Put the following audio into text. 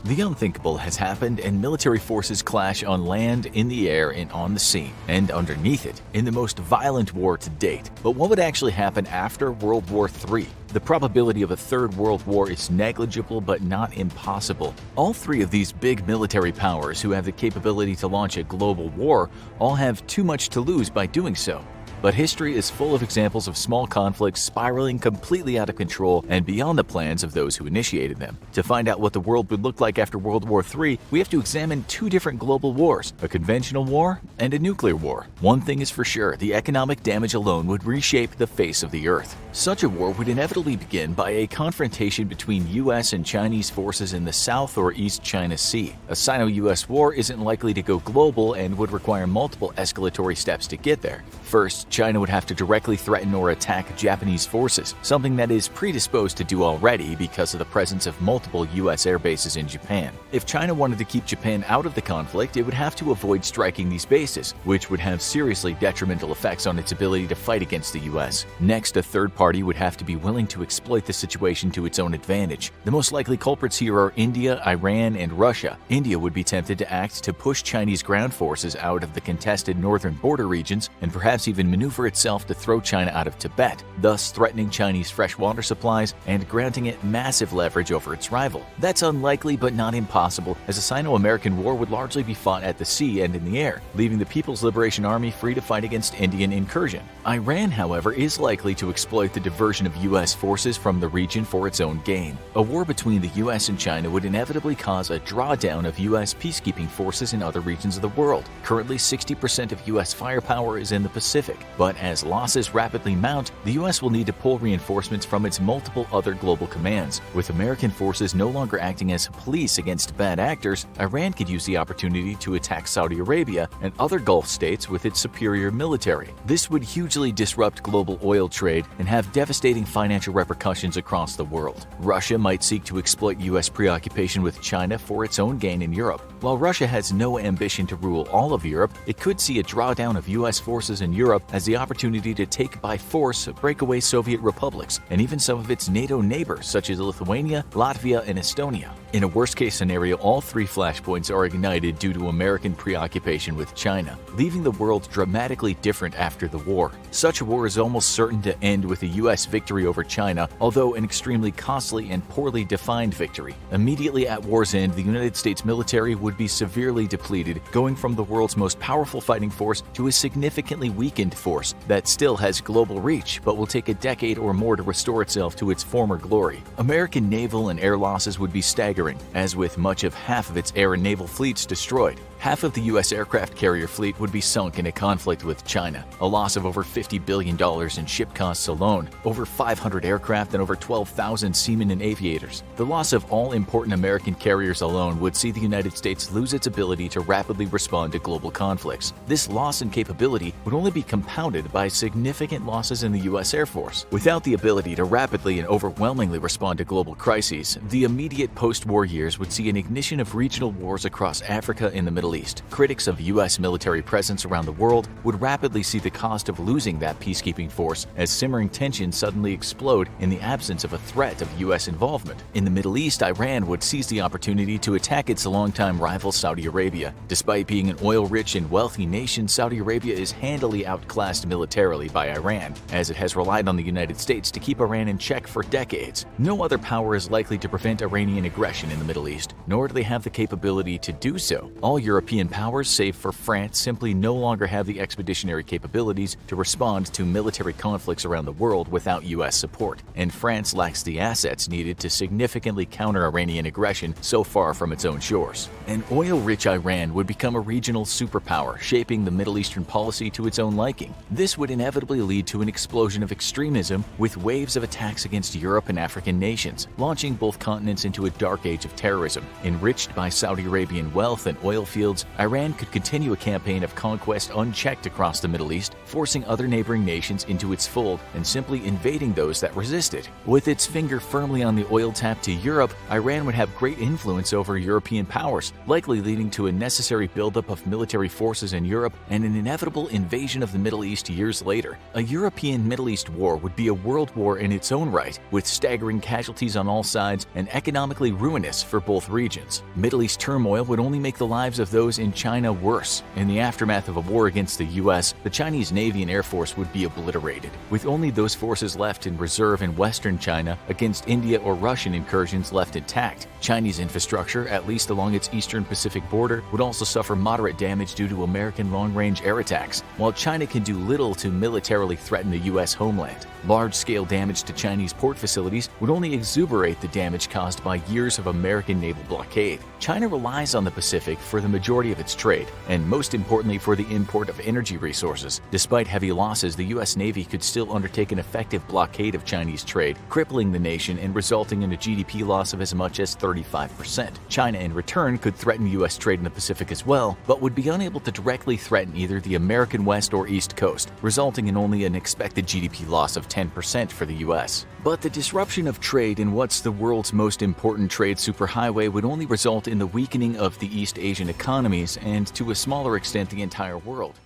The unthinkable has happened, and military forces clash on land, in the air, and on the sea, and underneath it, in the most violent war to date. But what would actually happen after World War III? The probability of a third world war is negligible but not impossible. All three of these big military powers who have the capability to launch a global war all have too much to lose by doing so. But history is full of examples of small conflicts spiraling completely out of control and beyond the plans of those who initiated them. To find out what the world would look like after World War III, we have to examine two different global wars, a conventional war and a nuclear war. One thing is for sure, the economic damage alone would reshape the face of the Earth. Such a war would inevitably begin by a confrontation between US and Chinese forces in the South or East China Sea. A Sino-US war isn't likely to go global and would require multiple escalatory steps to get there. First, China would have to directly threaten or attack Japanese forces, something that is predisposed to do already because of the presence of multiple US air bases in Japan. If China wanted to keep Japan out of the conflict, it would have to avoid striking these bases, which would have seriously detrimental effects on its ability to fight against the US. Next, a third party would have to be willing to exploit the situation to its own advantage. The most likely culprits here are India, Iran, and Russia. India would be tempted to act to push Chinese ground forces out of the contested northern border regions and perhaps even maneuver itself to throw China out of Tibet, thus threatening Chinese freshwater supplies and granting it massive leverage over its rival. That's unlikely but not impossible, as a Sino-American war would largely be fought at the sea and in the air, leaving the People's Liberation Army free to fight against Indian incursion. Iran, however, is likely to exploit the diversion of US forces from the region for its own gain. A war between the US and China would inevitably cause a drawdown of US peacekeeping forces in other regions of the world. Currently, 60% of US firepower is in the Pacific, but as losses rapidly mount, the US will need to pull reinforcements from its multiple other global commands. With American forces no longer acting as police against bad actors, Iran could use the opportunity to attack Saudi Arabia and other Gulf states with its superior military. This would hugely disrupt global oil trade and have devastating financial repercussions across the world. Russia might seek to exploit US preoccupation with China for its own gain in Europe. While Russia has no ambition to rule all of Europe, it could see a drawdown of US forces in Europe as the opportunity to take by force breakaway Soviet republics and even some of its NATO neighbors such as Lithuania, Latvia, and Estonia. In a worst-case scenario, all three flashpoints are ignited due to American preoccupation with China, leaving the world dramatically different after the war. Such a war is almost certain to end with a US victory over China, although an extremely costly and poorly defined victory. Immediately at war's end, the United States military would be severely depleted, going from the world's most powerful fighting force to a significantly weakened force that still has global reach, but will take a decade or more to restore itself to its former glory. American naval and air losses would be staggering, as with much of half of its air and naval fleets destroyed. Half of the U.S. aircraft carrier fleet would be sunk in a conflict with China, a loss of over $50 billion in ship costs alone, over 500 aircraft and over 12,000 seamen and aviators. The loss of all important American carriers alone would see the United States lose its ability to rapidly respond to global conflicts. This loss in capability would only be compounded by significant losses in the U.S. Air Force. Without the ability to rapidly and overwhelmingly respond to global crises, the immediate post-war years would see an ignition of regional wars across Africa and the Middle East. Critics of U.S. military presence around the world would rapidly see the cost of losing that peacekeeping force as simmering tensions suddenly explode in the absence of a threat of U.S. involvement. In the Middle East, Iran would seize the opportunity to attack its longtime rival Saudi Arabia. Despite being an oil-rich and wealthy nation, Saudi Arabia is handily outclassed militarily by Iran, as it has relied on the United States to keep Iran in check for decades. No other power is likely to prevent Iranian aggression in the Middle East, nor do they have the capability to do so. All European powers, save for France, simply no longer have the expeditionary capabilities to respond to military conflicts around the world without U.S. support, and France lacks the assets needed to significantly counter Iranian aggression so far from its own shores. An oil-rich Iran would become a regional superpower, shaping the Middle Eastern policy to its own liking. This would inevitably lead to an explosion of extremism, with waves of attacks against Europe and African nations, launching both continents into a dark age of terrorism. Enriched by Saudi Arabian wealth and oil fields fields, Iran could continue a campaign of conquest unchecked across the Middle East, forcing other neighboring nations into its fold and simply invading those that resisted. With its finger firmly on the oil tap to Europe, Iran would have great influence over European powers, likely leading to a necessary buildup of military forces in Europe and an inevitable invasion of the Middle East years later. A European-Middle East war would be a world war in its own right, with staggering casualties on all sides and economically ruinous for both regions. Middle East turmoil would only make the lives of those in China worse. In the aftermath of a war against the US, the Chinese Navy and Air Force would be obliterated, with only those forces left in reserve in Western China against India or Russian incursions left intact. Chinese infrastructure, at least along its eastern Pacific border, would also suffer moderate damage due to American long-range air attacks, while China can do little to militarily threaten the US homeland. Large-scale damage to Chinese port facilities would only exuberate the damage caused by years of American naval blockade. China relies on the Pacific for the majority of its trade, and most importantly for the import of energy resources. Despite heavy losses, the US Navy could still undertake an effective blockade of Chinese trade, crippling the nation and resulting in a GDP loss of as much as 35%. China, in return, could threaten US trade in the Pacific as well, but would be unable to directly threaten either the American West or East Coast, resulting in only an expected GDP loss of 10% for the US. But the disruption of trade in what's the world's most important trade superhighway would only result in the weakening of the East Asian economies and, to a smaller extent, the entire world.